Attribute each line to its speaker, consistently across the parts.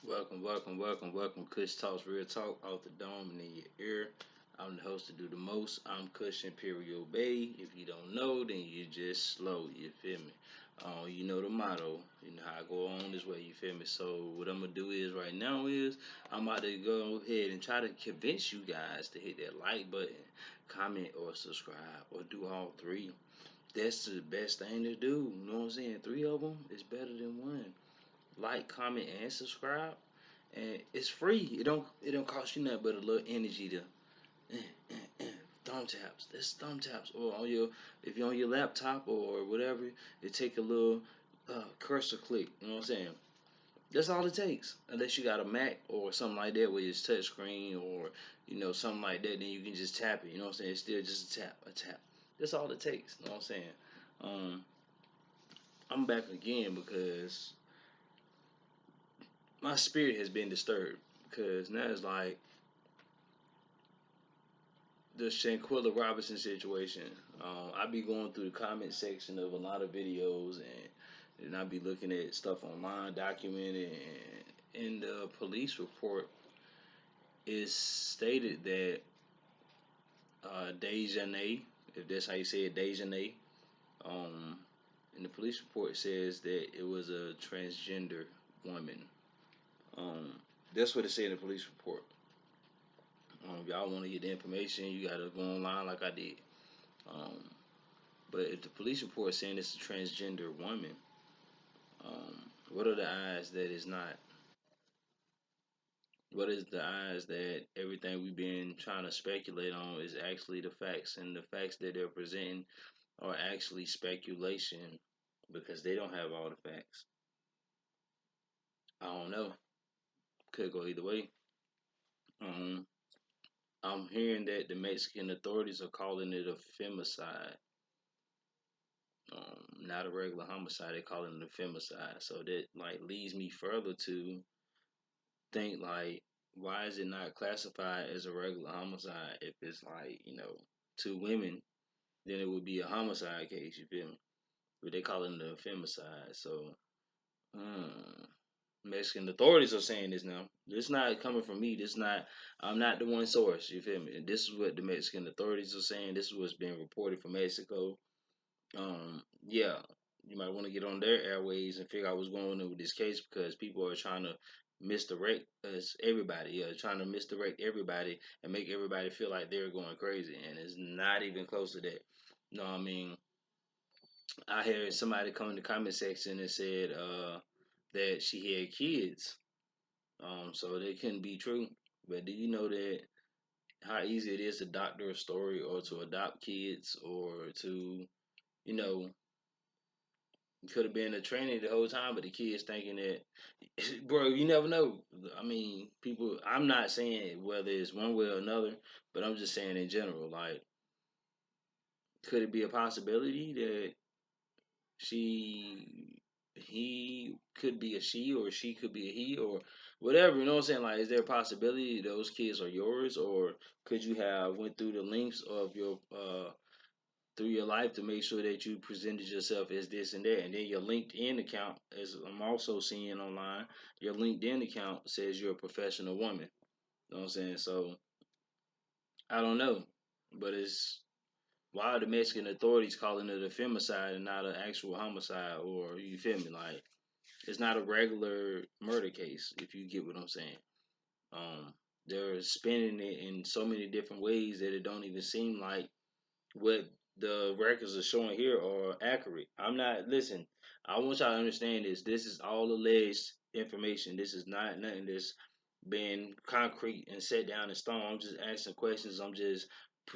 Speaker 1: Welcome. Kush Talks Real Talk out the dome and in your ear. I'm the host to do the most. I'm Kush Imperial Bay. If you don't know, then you just slow. You feel me? You know the motto. You know how I go on this way. You feel me? So what I'm gonna do is right now is I'm about to go ahead and try to convince you guys to hit that like button, comment or subscribe or do all three. That's the best thing to do. You know what I'm saying? Three of them is better than one. Like, comment, and subscribe, and it's free. It don't cost you nothing but a little energy to thumb taps. That's thumb taps, or on your if you're on your laptop or whatever, it take a little cursor click. You know what I'm saying? That's all it takes. Unless you got a Mac or something like that where it's touch screen or something like that, then you can just tap it. You know what I'm saying? It's still just a tap. That's all it takes. You know what I'm saying? Um, I'm back again because my spirit has been disturbed because now it's like the Shanquella Robinson situation. I be going through the comment section of a lot of videos and I be looking at stuff online documented and in the police report is stated that Dejanay, if that's how you say it, Dejanay, um, in the police report says that it was a transgender woman. Um, that's what it said in the police report. If y'all want to get the information, you gotta go online like I did. Um, but if the police report is saying it's a transgender woman, what are the odds that it's not? What is the odds that everything we've been trying to speculate on is actually the facts, and the facts that they're presenting are actually speculation because they don't have all the facts? I don't know. Could go either way. Um, I'm hearing that the Mexican authorities are calling it a femicide. Not a regular homicide. They call it an femicide. So that like leads me further to think like, why is it not classified as a regular homicide? If it's like two women, then it would be a homicide case. You feel me? But they call it an femicide. So hmm, Mexican authorities are saying this now. This not coming from me. This not. I'm not the one source. You feel me? This is what the Mexican authorities are saying. This is what's being reported from Mexico. Yeah, you might want to get on their airways and figure out what's going on with this case because people are trying to misdirect us, everybody. Yeah, trying to misdirect everybody and make everybody feel like they're going crazy, and it's not even close to that. No, I mean, I heard somebody come in the comment section and said that she had kids, so they couldn't be true. But do you know that how easy it is to doctor a story or to adopt kids or to you know could have been a training the whole time, but the kids thinking that, bro, you never know. I mean, people. I'm not saying whether it's one way or another, but I'm just saying in general. Like, could it be a possibility that she, he could be a she, or she could be a he, or whatever? You know what I'm saying? Like, is there a possibility those kids are yours, or could you have went through the lengths of your through your life to make sure that you presented yourself as this and that. And then your LinkedIn account, as I'm also seeing online, your LinkedIn account says you're a professional woman. You know what I'm saying? So I don't know. But it's why are the Mexican authorities calling it a femicide and not an actual homicide, or you feel me? Like it's not a regular murder case, if you get what I'm saying. Um they're spinning it in so many different ways that it don't even seem like what the records are showing here are accurate. I'm not listen. I want y'all to understand this. This is all alleged information. This is not nothing that's been concrete and set down in stone. I'm just asking questions. I'm just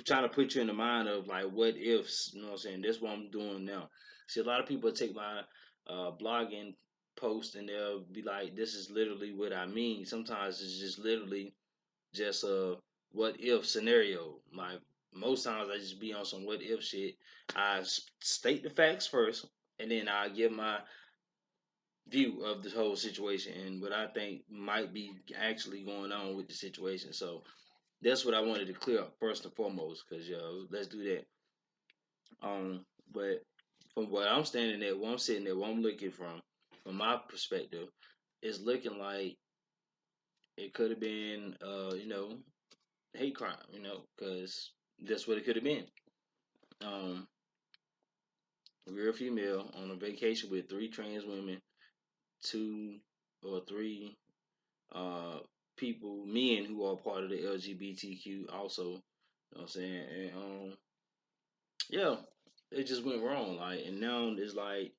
Speaker 1: trying to put you in the mind of like what ifs. You know what I'm saying? That's what I'm doing now. See, a lot of people take my blogging post and they'll be like, "This is literally what I mean." Sometimes it's just literally just a what if scenario. Like most times, I just be on some what if shit. I state the facts first, and then I give my view of the whole situation and what I think might be actually going on with the situation. So that's what I wanted to clear up first and foremost. Cause yo, let's do that. But from what I'm standing at, where I'm sitting at, where I'm looking from my perspective, it's looking like it could have been, hate crime, because that's what it could have been. Um, real female on a vacation with three trans women, two or three uh people, men who are part of the LGBTQ also. You know what I'm saying? And yeah, it just went wrong. Like, and now it's like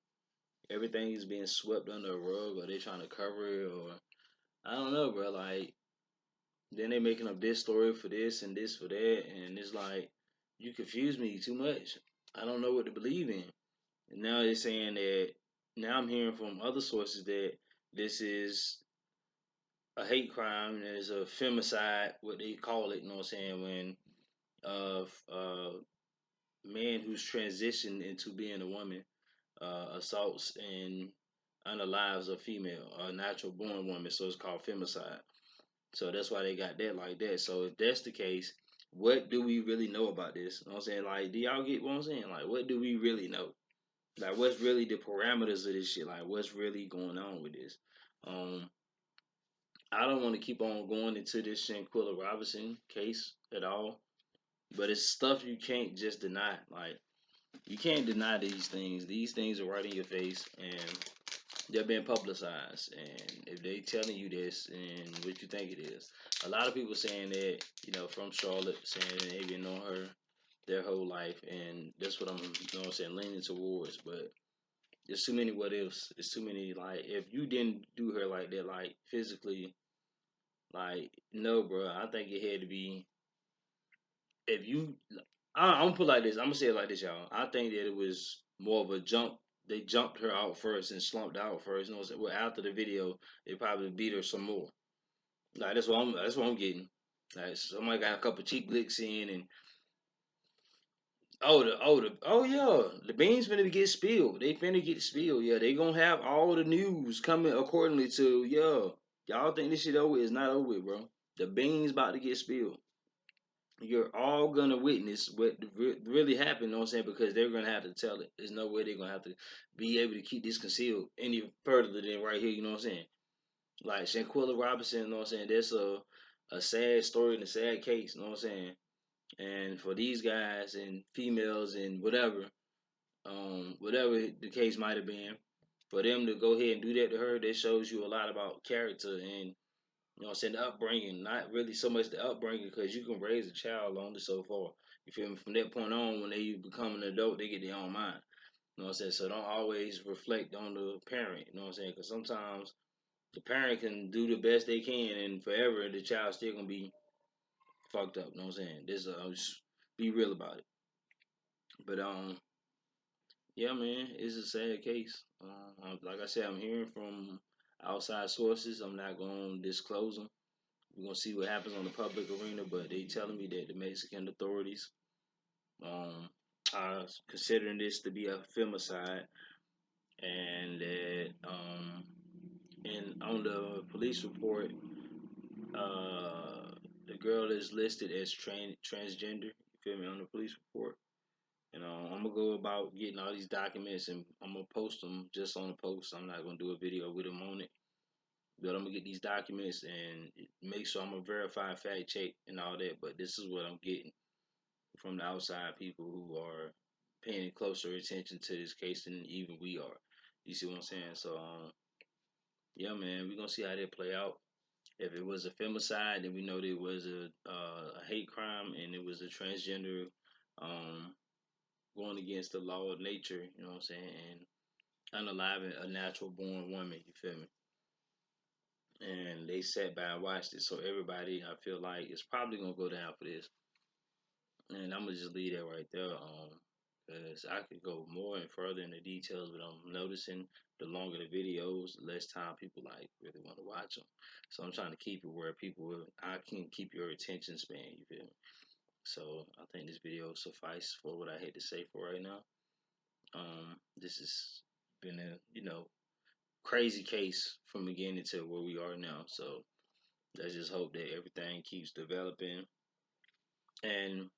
Speaker 1: everything is being swept under a rug, or they're trying to cover it, or I don't know, bro. Like, then they making up this story for this and this for that, and it's like you confuse me too much. I don't know what to believe in. And now they're saying that, now I'm hearing from other sources that this is a hate crime and is a femicide, what they call it. You know what I'm saying? When man who's transitioned into being a woman assaults and unalives a female, a natural born woman, so it's called femicide. So that's why they got that like that. So if that's the case, what do we really know about this? You know what I'm saying? Like, do y'all get what I'm saying? Like, what do we really know? Like, what's really the parameters of this shit? Like, what's really going on with this? Um, I don't want to keep on going into this Shanquella Robinson case at all, but it's stuff you can't just deny. Like, you can't deny these things. These things are right in your face, and they're being publicized. And if they telling you this and what you think it is, a lot of people saying that, from Charlotte, saying that they've been knowing her their whole life, and that's what I'm, what I'm saying, leaning towards. But there's too many what ifs. It's too many, like, if you didn't do her like that, like physically, like, no, bro. I think it had to be, if you, I'm gonna put it like this. I'm gonna say it like this, y'all. I think that it was more of a jump. They jumped her out first and slumped out first. You know what I'm saying? Well, after the video, they probably beat her some more. Like, that's what I'm getting. Like, somebody got a couple cheap licks in, and oh yeah, the beans finna get spilled. They finna get spilled. Yeah, they gonna have all the news coming accordingly to, yeah. Y'all think this shit over? It's not over with, bro. The beans about to get spilled. You're all gonna witness what really happened. You know what I'm saying? Because they're gonna have to tell it. There's no way they're gonna have to be able to keep this concealed any further than right here. You know what I'm saying? Like Shanquella Robinson. You know what I'm saying? That's a sad story and a sad case. You know what I'm saying? And for these guys and females and whatever the case might have been, for them to go ahead and do that to her, that shows you a lot about character and, what I'm saying, the upbringing. Not really so much the upbringing, because you can raise a child only so far. You feel me? From that point on, when they become an adult, they get their own mind. You know what I'm saying? So don't always reflect on the parent. You know what I'm saying? Because sometimes the parent can do the best they can, and forever the child still gonna be fucked up. You know what I'm saying? This just be real about it. But yeah, man, it's a sad case. Like I said, I'm hearing from outside sources. I'm not gonna disclose them. We're gonna see what happens on the public arena, but they telling me that the Mexican authorities um, are considering this to be a femicide, and that and on the police report, the girl is listed as transgender. You feel me? On the police report. I'm gonna go about getting all these documents, and I'm gonna post them just on the post. I'm not gonna do a video with them on it, but I'm gonna get these documents and make sure I'm gonna verify, fact check, and all that. But this is what I'm getting from the outside people who are paying closer attention to this case than even we are. You see what I'm saying? So, yeah, man, we're gonna see how they play out. If it was a femicide, then we know that it was a hate crime and it was a transgender um, going against the law of nature. You know what I'm saying? And unaliving a natural born woman. You feel me? And they sat by and watched it. So everybody, I feel like, is probably gonna go down for this. And I'm gonna just leave that right there. Because I could go more and further in the details, but I'm noticing the longer the videos, the less time people like really want to watch them. So I'm trying to keep it where I can keep your attention span. You feel me? So I think this video will suffice for what I had to say for right now. This has been a crazy case from beginning to where we are now. So let's just hope that everything keeps developing and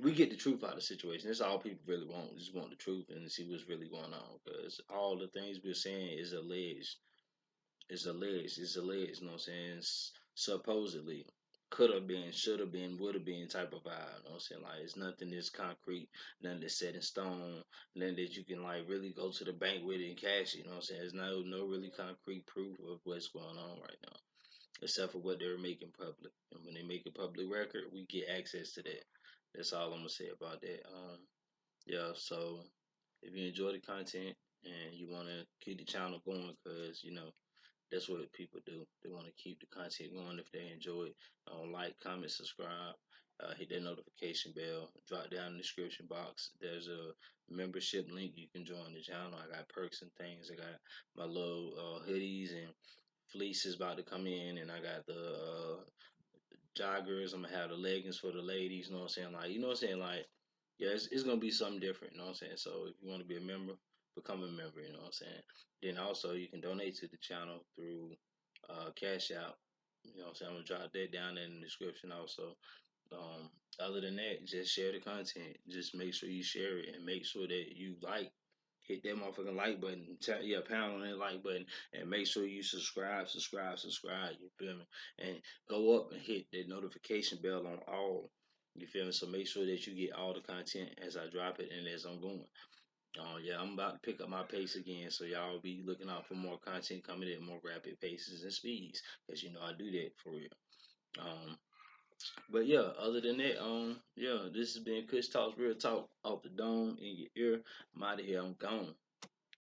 Speaker 1: we get the truth out of the situation. That's all people really want. Just want the truth and see what's really going on. Because all the things we're saying is alleged. It's alleged. It's alleged. You know what I'm saying? Supposedly. Could have been, should have been, would have been type of vibe. You know what I'm saying? Like, it's nothing that's concrete, nothing that's set in stone, nothing that you can, like, really go to the bank with it and cash it. You know what I'm saying? There's no really concrete proof of what's going on right now, except for what they're making public. And when they make a public record, we get access to that. That's all I'm gonna say about that. Yeah. So if you enjoy the content and you want to keep the channel going, because that's what people do. They want to keep the content going if they enjoy it. Like, comment, subscribe, hit that notification bell. Drop down in the description box. There's a membership link. You can join the channel. I got perks and things. I got my little hoodies and fleeces about to come in, and I got the joggers. I'm gonna have the leggings for the ladies. You know what I'm saying? Like, yeah, it's gonna be something different. You know what I'm saying? So if you want to be a member, become a member. You know what I'm saying? Then also you can donate to the channel through Cash App. You know what I'm saying? I'm gonna drop that down in the description also. Um, Other than that, just share the content. Just make sure you share it and make sure that you hit that motherfucking like button. Yeah, pound on that like button and make sure you subscribe. You feel me? And go up and hit that notification bell on all. You feel me? So make sure that you get all the content as I drop it and as I'm going. Yeah, I'm about to pick up my pace again, so y'all be looking out for more content coming in more rapid paces and speeds, because I do that for real. Um, but yeah, other than that, yeah, this has been Kush Talks Real Talk off the dome in your ear. I'm out of here. I'm gone.